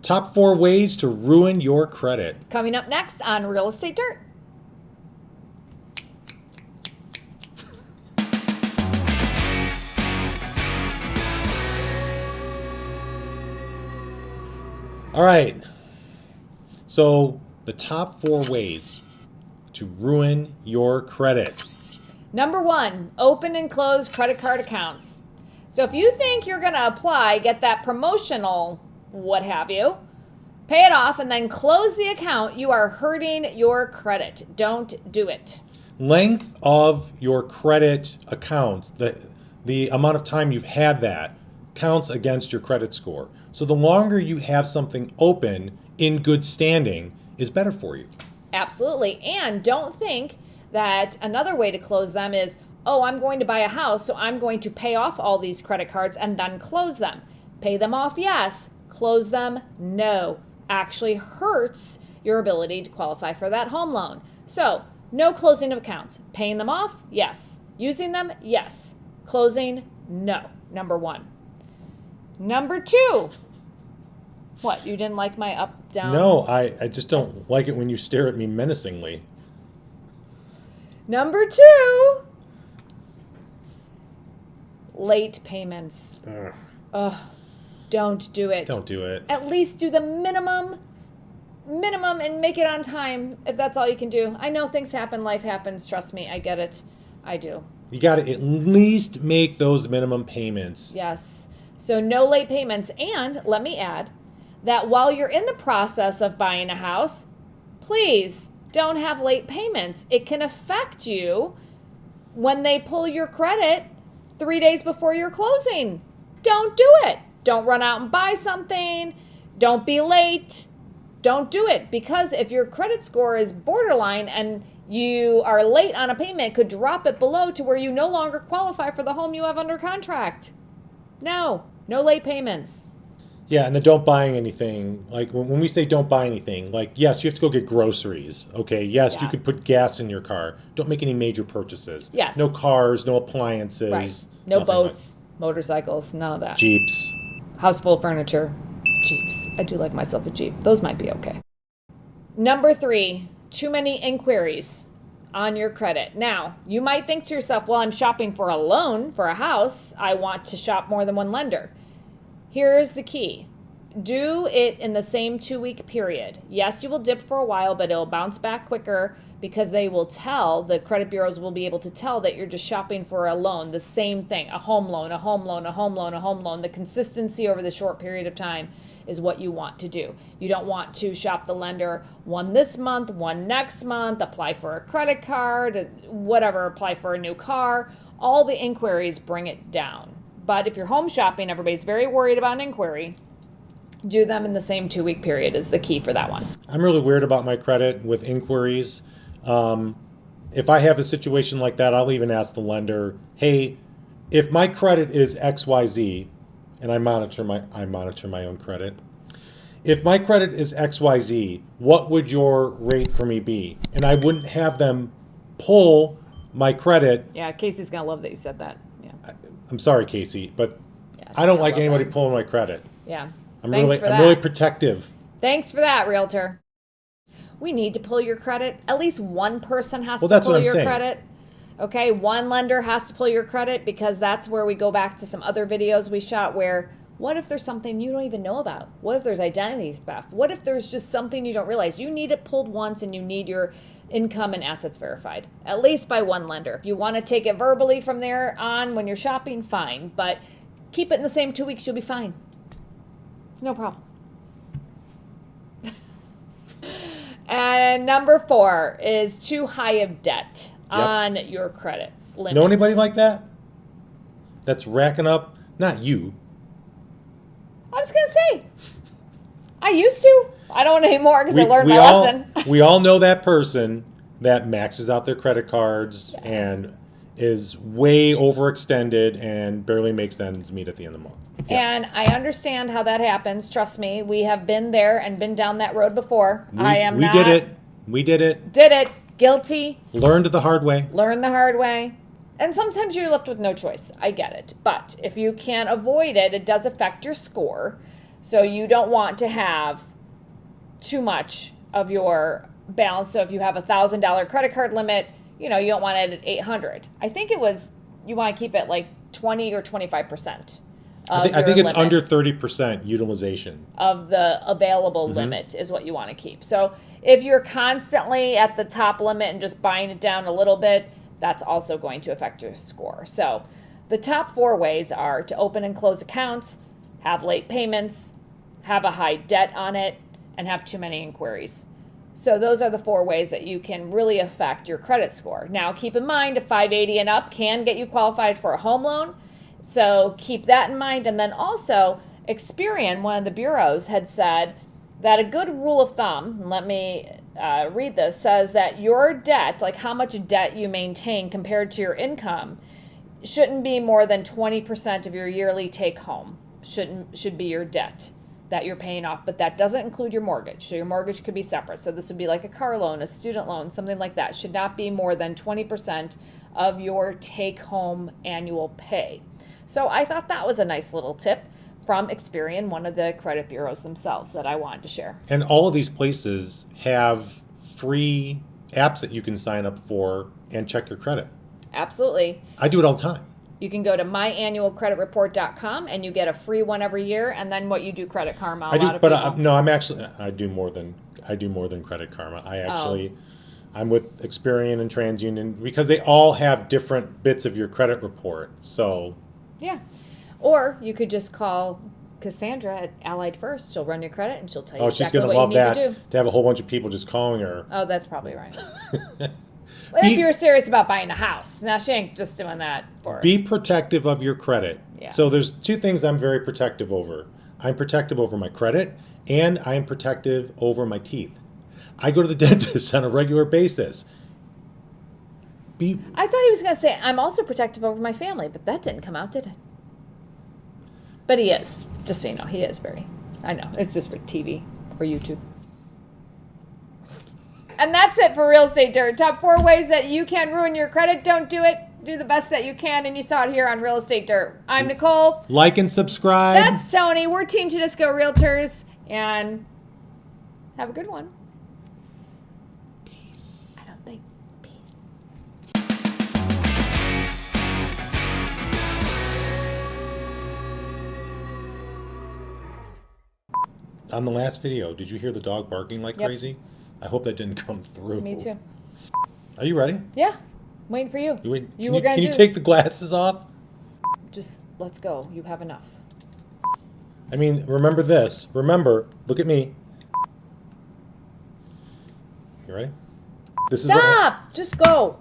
Top 4 ways to ruin your credit. Coming up next on Real Estate Dirt. All right. So the top 4 ways to ruin your credit. Number 1, open and close credit card accounts. So if you think you're going to apply, get that promotional, what have you, pay it off and then close the account, you are hurting your credit. Don't do it. Length of your credit accounts, the amount of time you've had that counts against your credit score. So the longer you have something open in good standing is better for you. Absolutely. And don't think that another way to close them is, oh, I'm going to buy a house, so I'm going to pay off all these credit cards and then close them. Pay them off, yes. Close them, no. Actually hurts your ability to qualify for that home loan. So, no closing of accounts. Paying them off, yes. Using them, yes. Closing, no. Number 1. Number 2. What, you didn't like my up, down? No, I just don't like it when you stare at me menacingly. Number 2. Late payments. Ugh. Don't do it. Don't do it. At least do the minimum and make it on time if that's all you can do. I know things happen, life happens, trust me, I get it. I do. You got to at least make those minimum payments. Yes. So no late payments. And let me add that while you're in the process of buying a house, please don't have late payments. It can affect you when they pull your credit 3 days before your closing. Don't do it. Don't run out and buy something. Don't be late. Don't do it, because if your credit score is borderline and you are late on a payment, it could drop it below to where you no longer qualify for the home you have under contract. No late payments. Yeah, and the don't buying anything, like when we say don't buy anything, like, yes, you have to go get groceries, okay? Yes, Yeah. you could put gas in your car. Don't make any major purchases. Yes. No cars, no appliances. Right. No nothing boats, motorcycles, none of that. Jeeps. House full of furniture. Jeeps. I do like myself a Jeep. Those might be okay. Number 3, too many inquiries on your credit. Now, you might think to yourself, well, I'm shopping for a loan for a house. I want to shop more than one lender. Here's the key. Do it in the same 2-week period. Yes, you will dip for a while, but it'll bounce back quicker because they will tell, the credit bureaus will be able to tell that you're just shopping for a loan, the same thing, a home loan, a home loan, a home loan, a home loan. The consistency over the short period of time is what you want to do. You don't want to shop the lender one this month, one next month, apply for a credit card, whatever, apply for a new car. All the inquiries bring it down. But if you're home shopping, everybody's very worried about an inquiry. Do them in the same 2-week period is the key for that one. I'm really weird about my credit with inquiries. If I have a situation like that, I'll even ask the lender, hey, if my credit is XYZ, and I monitor my own credit. If my credit is XYZ, what would your rate for me be? And I wouldn't have them pull my credit. Yeah, Casey's going to love that you said that. Yeah. I'm sorry, Casey, but Yeah, I don't she'll like love anybody that. pulling my credit. Yeah. I'm Thanks for that. really protective. Thanks for that, Realtor. We need to pull your credit. At least one person has to that's what pull I'm your saying. credit. Okay, one lender has to pull your credit, because that's where we go back to some other videos we shot where, what if there's something you don't even know about? What if there's identity theft? What if there's just something you don't realize? You need it pulled once, and you need your income and assets verified, at least by one lender. If you want to take it verbally from there on when you're shopping, fine. But keep it in the same 2 weeks, you'll be fine. No problem. And number 4 is too high of debt on your credit limits. Know anybody like that? That's racking up, not you. I was going to say, I used to. I don't anymore because I learned my lesson. We all know that person that maxes out their credit cards and is way overextended and barely makes ends meet at the end of the month. Yeah. And I understand how that happens. Trust me, we have been there and been down that road before. We did it. We did it. Did it. Guilty. Learned the hard way. Learn the hard way. And sometimes you're left with no choice. I get it. But if you can't avoid it, it does affect your score. So you don't want to have too much of your balance. So if you have $1,000 credit card limit, you don't want it at 800. I think it was, you want to keep it like 20 or 25%. I think it's under 30% utilization of the available limit is what you want to keep. So if you're constantly at the top limit and just buying it down a little bit, that's also going to affect your score. So the top 4 ways are to open and close accounts, have late payments, have a high debt on it, and have too many inquiries. So those are the 4 ways that you can really affect your credit score. Now, keep in mind, a 580 and up can get you qualified for a home loan. So keep that in mind. And then also, Experian, one of the bureaus, had said that a good rule of thumb, let me read this, says that your debt, like how much debt you maintain compared to your income, shouldn't be more than 20% of your yearly take home. Should be your debt that you're paying off, but that doesn't include your mortgage. So your mortgage could be separate. So this would be like a car loan, a student loan, something like that. Should not be more than 20% of your take home annual pay. So I thought that was a nice little tip from Experian, one of the credit bureaus themselves, that I wanted to share. And all of these places have free apps that you can sign up for and check your credit. Absolutely. I do it all the time. You can go to myannualcreditreport.com and you get a free one every year. And then what you do, Credit Karma. I do, but no, I do more than Credit Karma. I'm with Experian and TransUnion because they all have different bits of your credit report. So yeah, or you could just call Cassandra at Allied First. She'll run your credit and she'll tell you exactly what you need to do. To have a whole bunch of people just calling her. Oh, that's probably right. Well, if you're serious about buying a house. Now, she ain't just doing that for... Be protective of your credit. Yeah. So there's 2 things I'm very protective over. I'm protective over my credit, and I am protective over my teeth. I go to the dentist on a regular basis. I thought he was going to say, I'm also protective over my family, but that didn't come out, did it? But he is. Just so you know, he is very... I know. It's just for TV or YouTube. And that's it for Real Estate Dirt. Top 4 ways that you can ruin your credit. Don't do it. Do the best that you can. And you saw it here on Real Estate Dirt. I'm Nicole. Like and subscribe. That's Tony. We're Team Tudisco Realtors. And have a good one. Peace. I don't think. Peace. On the last video, did you hear the dog barking like Yep. crazy? I hope that didn't come through. Me too. Are you ready? Yeah. Waiting for you. Can you take the glasses off? Just let's go. You have enough. I mean, remember this. Remember, look at me. You ready? This is Stop! Just go.